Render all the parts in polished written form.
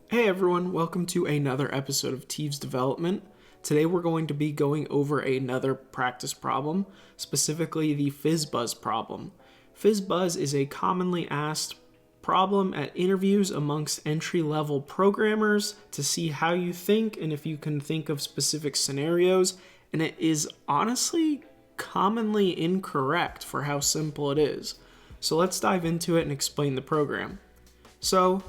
Hey everyone, welcome to another episode of Teves Development. Today we're going to be going over another practice problem, specifically the FizzBuzz problem. FizzBuzz is a commonly asked problem at interviews amongst entry-level programmers to see how you think and if you can think of specific scenarios, and it is honestly commonly incorrect for how simple it is. So let's dive into it and explain the program. So,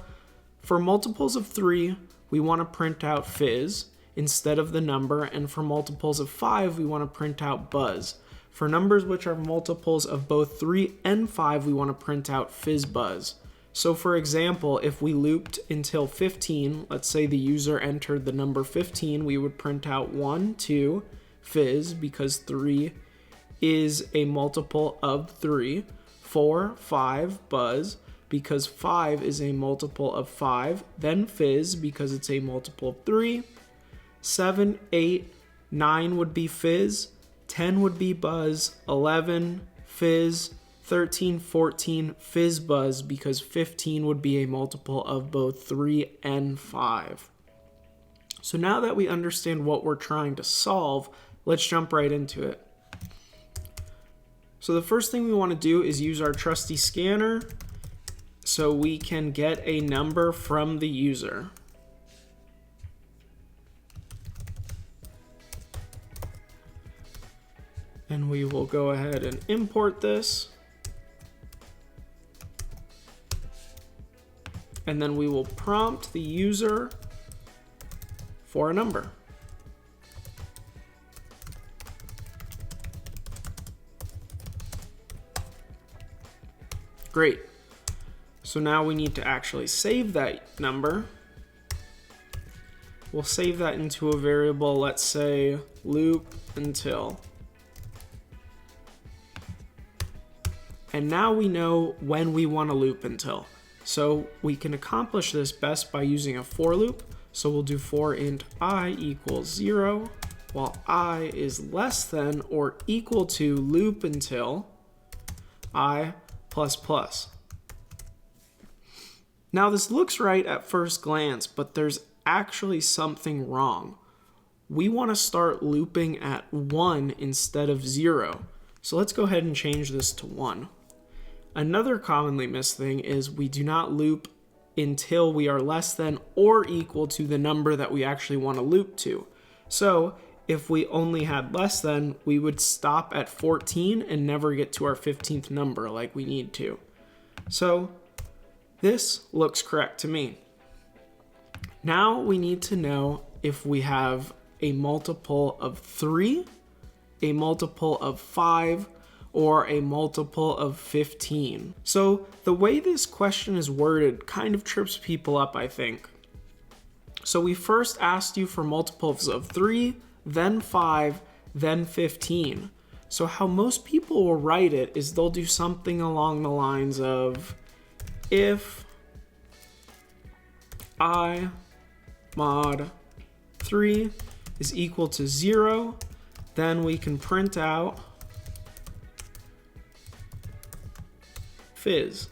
for multiples of 3, we want to print out fizz instead of the number, and for multiples of 5, we want to print out buzz. For numbers which are multiples of both 3 and 5, we want to print out FizzBuzz. So for example, if we looped until 15, let's say the user entered the number 15, we would print out 1, 2, fizz, because 3 is a multiple of 3, 4, 5, buzz, because 5 is a multiple of 5, then fizz because it's a multiple of 3, 7, 8, 9 would be fizz, 10 would be buzz, 11, fizz, 13, 14, FizzBuzz because 15 would be a multiple of both 3 and 5. So now that we understand what we're trying to solve, let's jump right into it. So the first thing we want to do is use our trusty scanner so we can get a number from the user. And we will go ahead and import this. And then we will prompt the user for a number. Great. So now we need to actually save that number. We'll save that into a variable, let's say loop until. And now we know when we want to loop until. So we can accomplish this best by using a for loop. So we'll do for int I equals 0, while I is less than or equal to loop until I plus plus. Now this looks right at first glance, but there's actually something wrong. We want to start looping at 1 instead of 0. So let's go ahead and change this to 1. Another commonly missed thing is we do not loop until we are less than or equal to the number that we actually want to loop to. So if we only had less than, we would stop at 14 and never get to our 15th number like we need to. So this looks correct to me. Now we need to know if we have a multiple of 3, a multiple of 5, or a multiple of 15. So the way this question is worded kind of trips people up, I think. So we first asked you for multiples of 3, then 5, then 15. So how most people will write it is they'll do something along the lines of if I mod 3 is equal to 0, then we can print out fizz.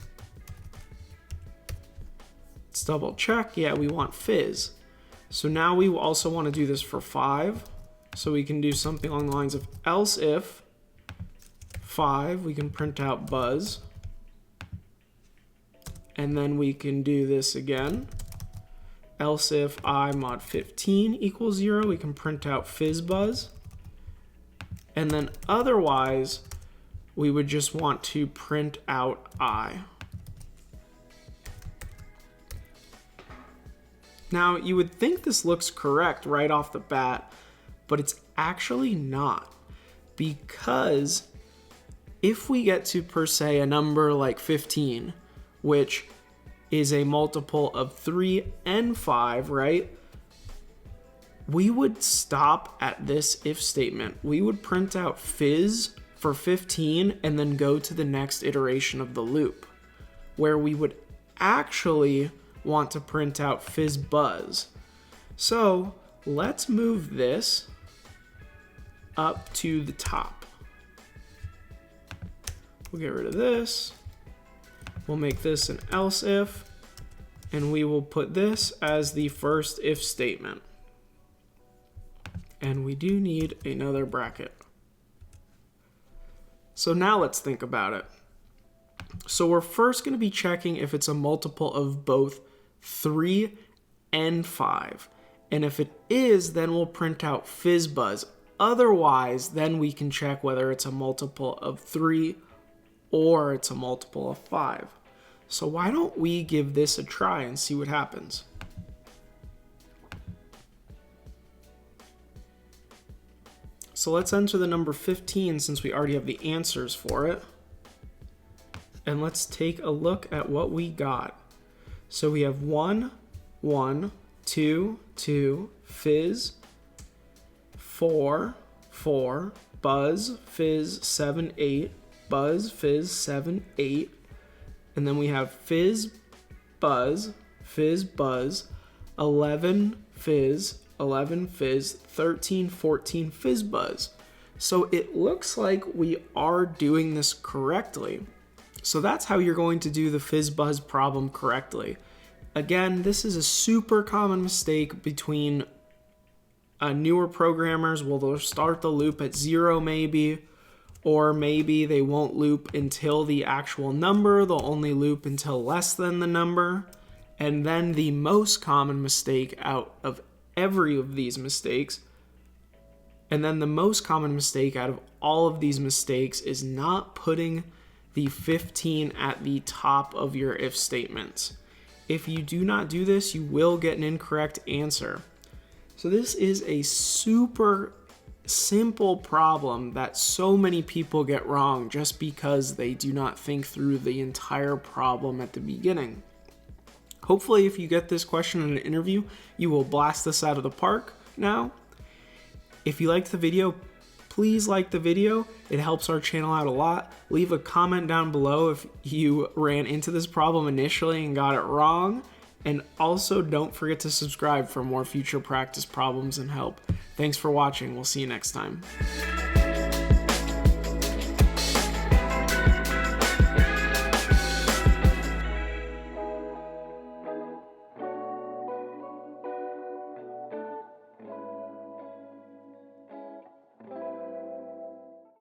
Let's double check. Yeah, we want fizz. So now we also want to do this for 5. So we can do something along the lines of else if 5, we can print out buzz. And then we can do this again. Else if I mod 15 equals 0, we can print out FizzBuzz. And then otherwise, we would just want to print out I. Now, you would think this looks correct right off the bat, but it's actually not. Because if we get to, per se, a number like 15, which is a multiple of 3 and 5, right? We would stop at this if statement. We would print out fizz for 15 and then go to the next iteration of the loop, where we would actually want to print out FizzBuzz. So let's move this up to the top. We'll get rid of this. We'll make this an else if, And we will put this as the first if statement. And we do need another bracket. So now let's think about it. So we're first going to be checking if it's a multiple of both 3 and 5. And if it is, then we'll print out FizzBuzz. Otherwise, then we can check whether it's a multiple of 3 or it's a multiple of 5. So why don't we give this a try and see what happens? So let's enter the number 15 since we already have the answers for it. And let's take a look at what we got. So we have 1, 1, 2, 2, fizz, 4, 4, buzz, fizz, 7, 8, buzz, fizz, 7, 8. And then we have fizz, buzz, 11, fizz, 11, fizz, 13, 14, FizzBuzz. So it looks like we are doing this correctly. So that's how you're going to do the FizzBuzz problem correctly. Again, this is a super common mistake between newer programmers. Well, they'll start the loop at 0 maybe, or maybe they won't loop until the actual number. They'll only loop until less than the number. And then the most common mistake out of every of these mistakes, and then the most common mistake out of all of these mistakes is not putting the 15 at the top of your if statements. If you do not do this, you will get an incorrect answer. So this is a super simple problem that so many people get wrong just because they do not think through the entire problem at the beginning. Hopefully, if you get this question in an interview, you will blast this out of the park now. If you liked the video, please like the video. It helps our channel out a lot. Leave a comment down below if you ran into this problem initially and got it wrong. And also, don't forget to subscribe for more future practice problems and help. Thanks for watching. We'll see you next time.